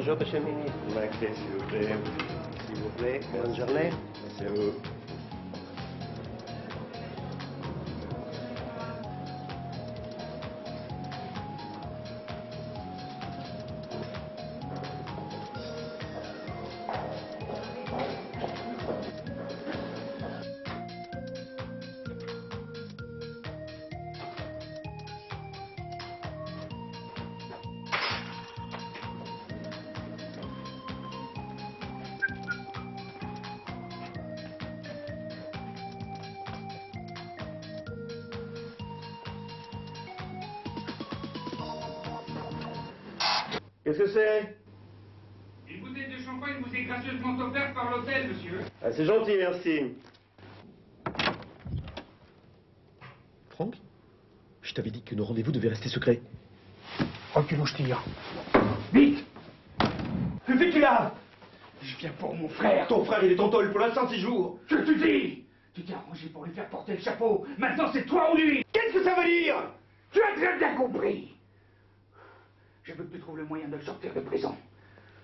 Bonjour, monsieur le ministre. La clé, s'il vous plaît. S'il vous plaît, bonne journée. Merci à vous. Qu'est-ce que c'est? Une bouteille de champagne vous est gracieusement offerte par l'hôtel, monsieur. Ah, c'est gentil, merci. Franck, je t'avais dit que nos rendez-vous devaient rester secrets. Recule ou je tire. Vite! Que fais-tu là? Je viens pour mon frère. Ton frère, il est en tôle pour l'instant 6 jours. Que tu dis? Tu t'es arrangé pour lui faire porter le chapeau. Maintenant, c'est toi ou lui. Qu'est-ce que ça veut dire? Tu as très bien compris. Je veux que tu trouves le moyen de le sortir de prison.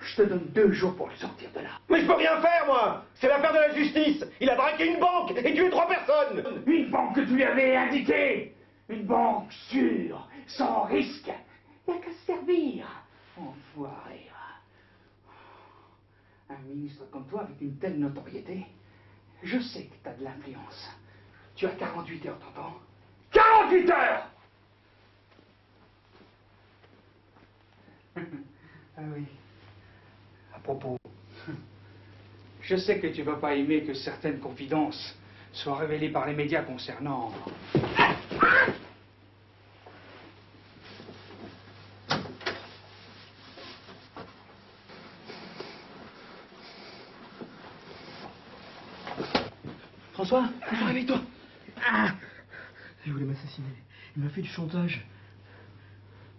Je te donne 2 jours pour le sortir de là. Mais je peux rien faire, moi. C'est l'affaire de la justice. Il a braqué une banque et tué 3 personnes. Une banque que tu lui avais indiquée. Une banque sûre, sans risque. Il n'y a qu'à se servir. Enfoiré. Un ministre comme toi, avec une telle notoriété, je sais que tu as de l'influence. Tu as 48 heures, t'entends? 48 heures! Ah oui. À propos, je sais que tu vas pas aimer que certaines confidences soient révélées par les médias concernant... François, réveille-toi. Il voulait m'assassiner. Il m'a fait du chantage.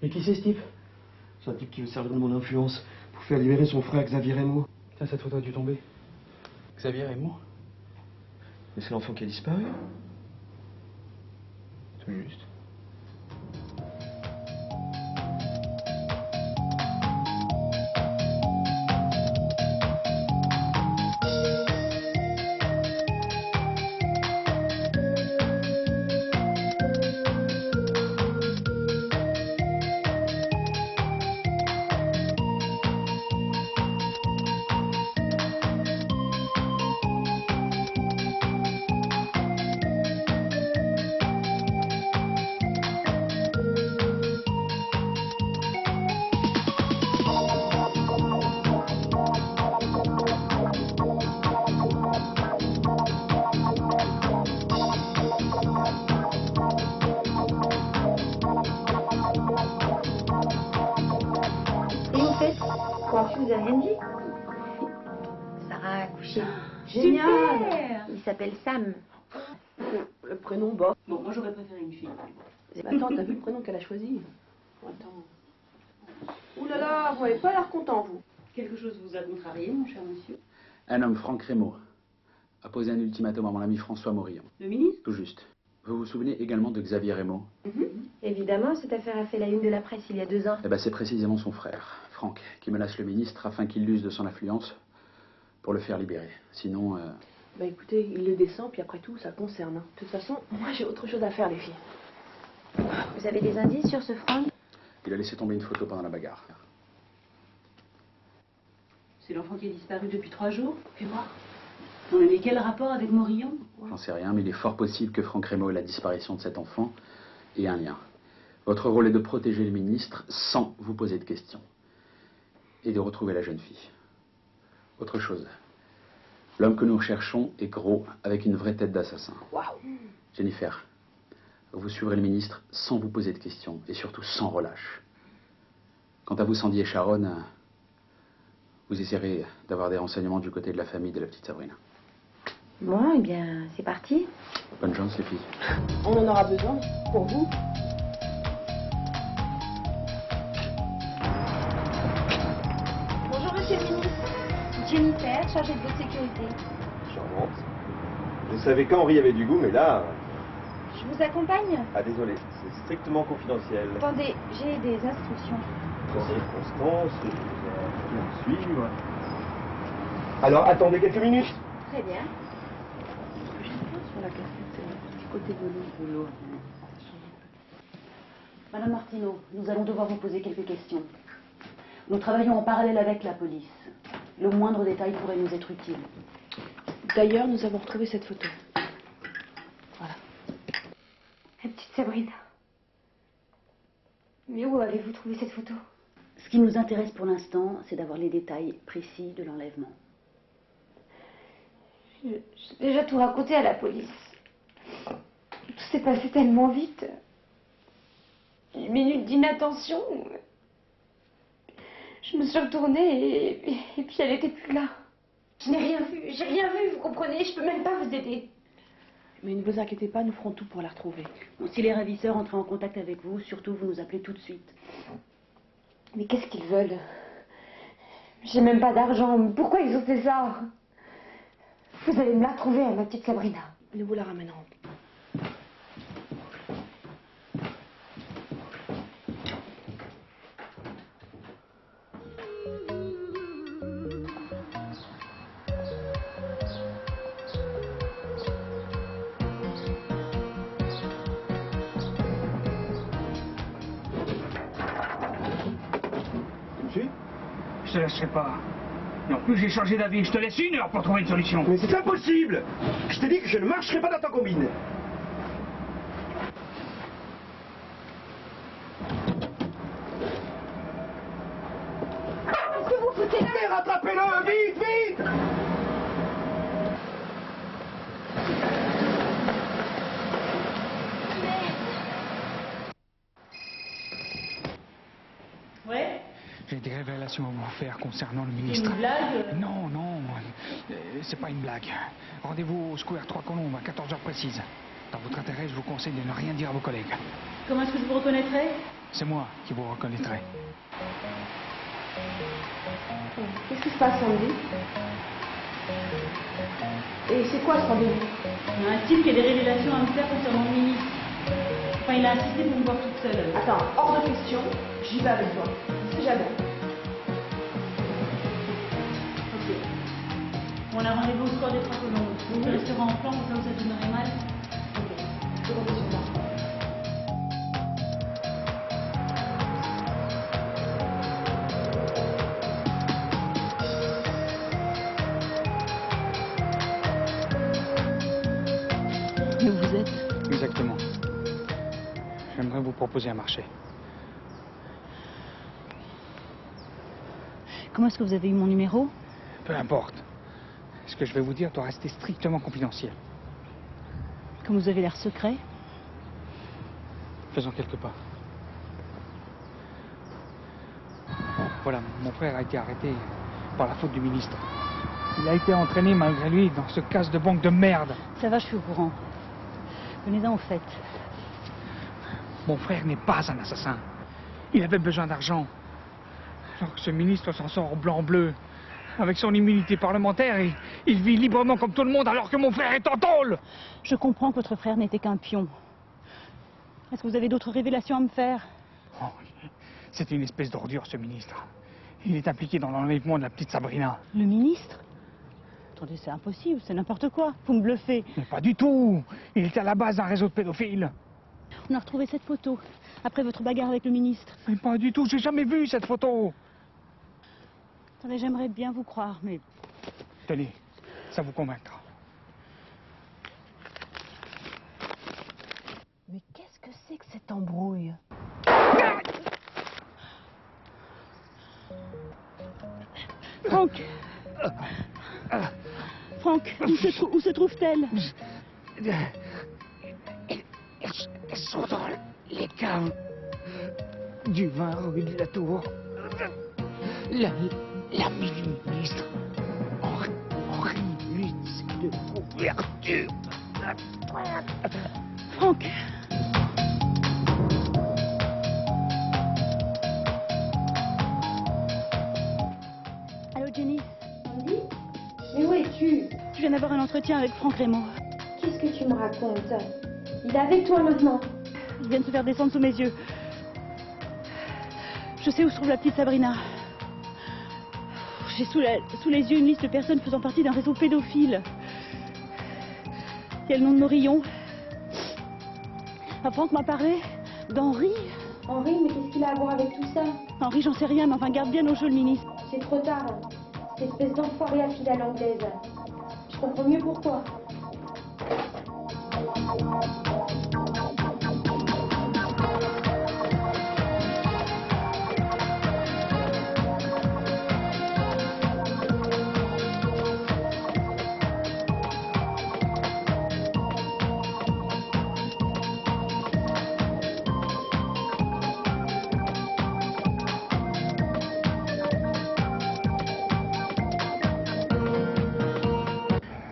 Et qui c'est ce type? C'est un type qui veut servir de mon influence pour faire libérer son frère Xavier Raymond. Tiens, cette photo a dû tomber. Xavier Raymond? Mais c'est l'enfant qui a disparu. Tout juste. Vous avez rien dit? Sarah a accouché. Génial! Super. Il s'appelle Sam. Le prénom, bah. Bon, moi j'aurais préféré une fille. Attends, t'as vu le prénom qu'elle a choisi? Attends. Ouh là là, vous n'avez pas l'air content, vous. Quelque chose vous a contrarié, mon cher monsieur? Un homme, Franck Raymond, a posé un ultimatum à mon ami François Morillon. Le ministre? Tout juste. Vous vous souvenez également de Xavier Raymond? Évidemment, cette affaire a fait la une de la presse il y a 2 ans. Eh ben, c'est précisément son frère, Franck, qui menace le ministre afin qu'il use de son influence pour le faire libérer. Sinon... Bah écoutez, il le descend, puis après tout, ça le concerne. De toute façon, moi j'ai autre chose à faire, les filles. Vous avez des indices sur ce Franck? Il a laissé tomber une photo pendant la bagarre. C'est l'enfant qui est disparu depuis 3 jours? Et moi? Non mais quel rapport avec Morillon? J'en sais rien, mais il est fort possible que Franck Raymond et la disparition de cet enfant aient un lien. Votre rôle est de protéger le ministre sans vous poser de questions. Et de retrouver la jeune fille. Autre chose. L'homme que nous recherchons est gros, avec une vraie tête d'assassin. Waouh! Jennifer, vous suivrez le ministre sans vous poser de questions, et surtout sans relâche. Quant à vous, Sandy et Sharon, vous essaierez d'avoir des renseignements du côté de la famille de la petite Sabrina. Bon, eh bien, c'est parti. Bonne chance, les filles. On en aura besoin, pour vous. Bonjour, monsieur le ministre. Jennifer, chargée de votre sécurité. Charmante. Je savais qu'Henri avait du goût, mais là... Je vous accompagne? Ah, désolé, c'est strictement confidentiel. Attendez, j'ai des instructions. Constance, je vous ai Bien suivre. Alors, attendez quelques minutes. Très bien. Sur la cassette, du côté de l'eau. Madame Martineau, nous allons devoir vous poser quelques questions. Nous travaillons en parallèle avec la police. Le moindre détail pourrait nous être utile. D'ailleurs, nous avons retrouvé cette photo. Voilà. La petite Sabrina. Mais où avez-vous trouvé cette photo? Ce qui nous intéresse pour l'instant, c'est d'avoir les détails précis de l'enlèvement. J'ai déjà tout raconté à la police. Tout s'est passé tellement vite. Une minute d'inattention. Je me suis retournée et puis elle n'était plus là. Je n'ai rien vu, j'ai rien vu, vous comprenez? Je peux même pas vous aider. Mais ne vous inquiétez pas, nous ferons tout pour la retrouver. Bon, si les ravisseurs entrent en contact avec vous, surtout vous nous appelez tout de suite. Mais qu'est-ce qu'ils veulent? J'ai même pas d'argent. Pourquoi ils ont fait ça? Vous allez me la retrouver, ma petite Sabrina. Nous vous la ramènerons. Je te laisserai pas. Et en plus, j'ai changé d'avis. Je te laisse 1 heure pour trouver une solution. Mais c'est impossible! Je t'ai dit que je ne marcherai pas dans ta combine! Qu'est-ce que vous foutez là? Mais rattrapez-le! Vite, vite! Ouais? J'ai des révélations à vous faire concernant le ministre. Une blague? Non, non, c'est pas une blague. Rendez-vous au Square 3 Colombes à 14h précise. Dans votre intérêt, je vous conseille de ne rien dire à vos collègues. Comment est-ce que je vous reconnaîtrai? C'est moi qui vous reconnaîtrai. Qu'est-ce qui se passe, Sandy? Et c'est quoi ce rendez-vous? Il y a un type qui a des révélations à me faire concernant le ministre. Enfin, il a insisté pour me voir toute seule. Attends, hors de question, j'y vais avec toi. On sait jamais. Ok. On a rendez-vous au Square des 3 Colombes. Le restaurant en plan, au cas où ça tournerait mal. Ok. Je compte sur toi. Mais vous êtes? Exactement. J'aimerais vous proposer un marché. Comment est-ce que vous avez eu mon numéro? Peu importe. Ce que je vais vous dire doit rester strictement confidentiel. Comme vous avez l'air secret. Faisons quelques pas. Voilà, mon frère a été arrêté par la faute du ministre. Il a été entraîné malgré lui dans ce casse de banque de merde. Ça va, je suis au courant. Venez-en au fait. Mon frère n'est pas un assassin. Il avait besoin d'argent. Alors que ce ministre s'en sort en blanc-bleu. Avec son immunité parlementaire, il vit librement comme tout le monde alors que mon frère est en tôle. Je comprends que votre frère n'était qu'un pion. Est-ce que vous avez d'autres révélations à me faire? Oh, c'est une espèce d'ordure, ce ministre. Il est impliqué dans l'enlèvement de la petite Sabrina. Le ministre? Attendez, c'est impossible, c'est n'importe quoi. Vous me bluffez. Mais pas du tout. Il est à la base d'un réseau de pédophiles. On a retrouvé cette photo, après votre bagarre avec le ministre. Mais pas du tout, j'ai jamais vu cette photo. Attendez, j'aimerais bien vous croire, mais... Tenez, ça vous convaincra. Mais qu'est-ce que c'est que cette embrouille? Franck! Franck, où se trouve-t-elle? Elles sont dans les caves du 20 rue de la Tour. L'ami du ministre, Henri Lutz de couverture. Franck! Allô, Jenny? Andy? Mais où es-tu? Je viens d'avoir un entretien avec Franck Raymond. Qu'est-ce que tu me racontes? Il est avec toi maintenant. Il vient de se faire descendre sous mes yeux. Je sais où se trouve la petite Sabrina. J'ai sous les yeux une liste de personnes faisant partie d'un réseau pédophile. Il y a le nom de Morillon. Ah, Franck m'a parlé d'Henri. Henri, mais qu'est-ce qu'il a à voir avec tout ça? Henri, j'en sais rien, mais enfin, garde bien au jeu le ministre. C'est trop tard. Cette espèce d'enfoiré à fil à l'anglaise. Je comprends mieux pourquoi.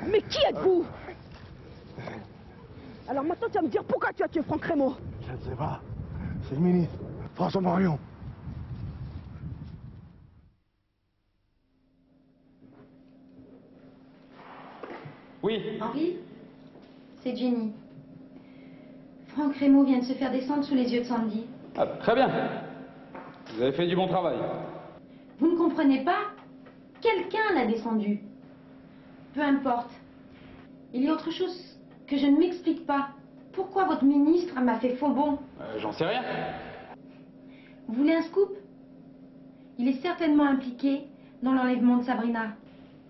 Mais qui êtes-vous? Alors maintenant tu vas me dire pourquoi tu as tué Franck Rémo. Je ne sais pas. C'est le ministre. François Morillon. Oui. Henri, c'est Jenny. Franck Rémo vient de se faire descendre sous les yeux de Sandy. Ah, très bien. Vous avez fait du bon travail. Vous ne comprenez pas? Quelqu'un l'a descendu. Peu importe. Il y a autre chose que je ne m'explique pas. Pourquoi votre ministre m'a fait faux bond? J'en sais rien. Vous voulez un scoop? Il est certainement impliqué dans l'enlèvement de Sabrina.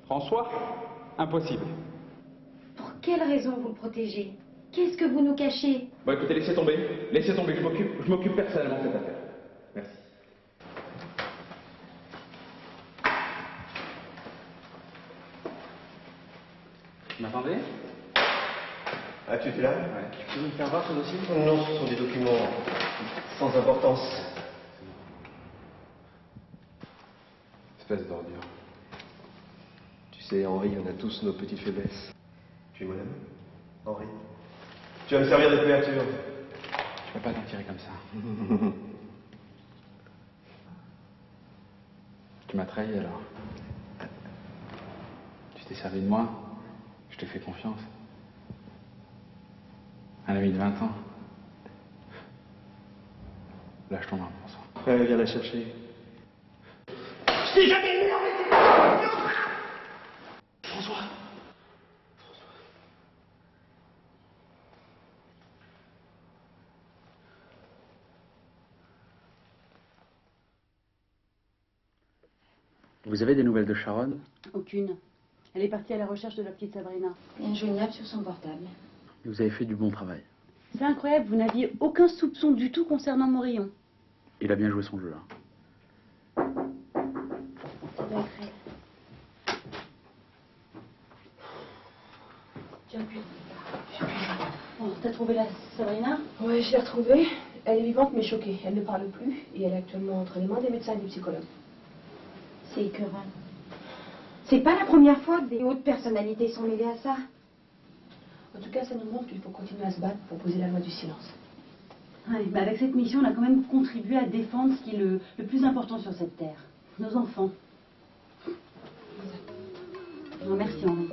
François, impossible. Pour quelle raison vous le protégez? Qu'est-ce que vous nous cachez? Bon, écoutez, laissez tomber, je m'occupe personnellement de cette affaire. Merci. Vous m'entendez? Ah, tu étais là? Ouais. Tu veux me faire voir ce dossier? Non, ce sont des documents sans importance. Espèce d'ordure. Tu sais, Henri, on a tous nos petites faiblesses. Tu es mon ami, Henri. Tu vas me servir de couverture. Je peux pas t'en tirer comme ça. Tu m'as trahi alors. Tu t'es servi de moi. Je t'ai fait confiance. Un ami de 20 ans. Lâche ton main, François. Ouais, viens la chercher. Vous avez des nouvelles de Sharon? Aucune. Elle est partie à la recherche de la petite Sabrina. Injoignable sur son portable. Vous avez fait du bon travail. C'est incroyable, vous n'aviez aucun soupçon du tout concernant Morillon. Il a bien joué son jeu. Hein. Ça doit être elle. Bon, t'as trouvé la Sabrina? Ouais, je l'ai retrouvée. Elle est vivante mais choquée. Elle ne parle plus et elle est actuellement entre les mains des médecins et des psychologues. C'est écœurant. C'est pas la première fois que des hautes personnalités sont mêlées à ça. En tout cas, ça nous montre qu'il faut continuer à se battre pour poser la loi du silence. Ouais, mais avec cette mission, on a quand même contribué à défendre ce qui est le plus important sur cette terre. Nos enfants. Non, merci Henri.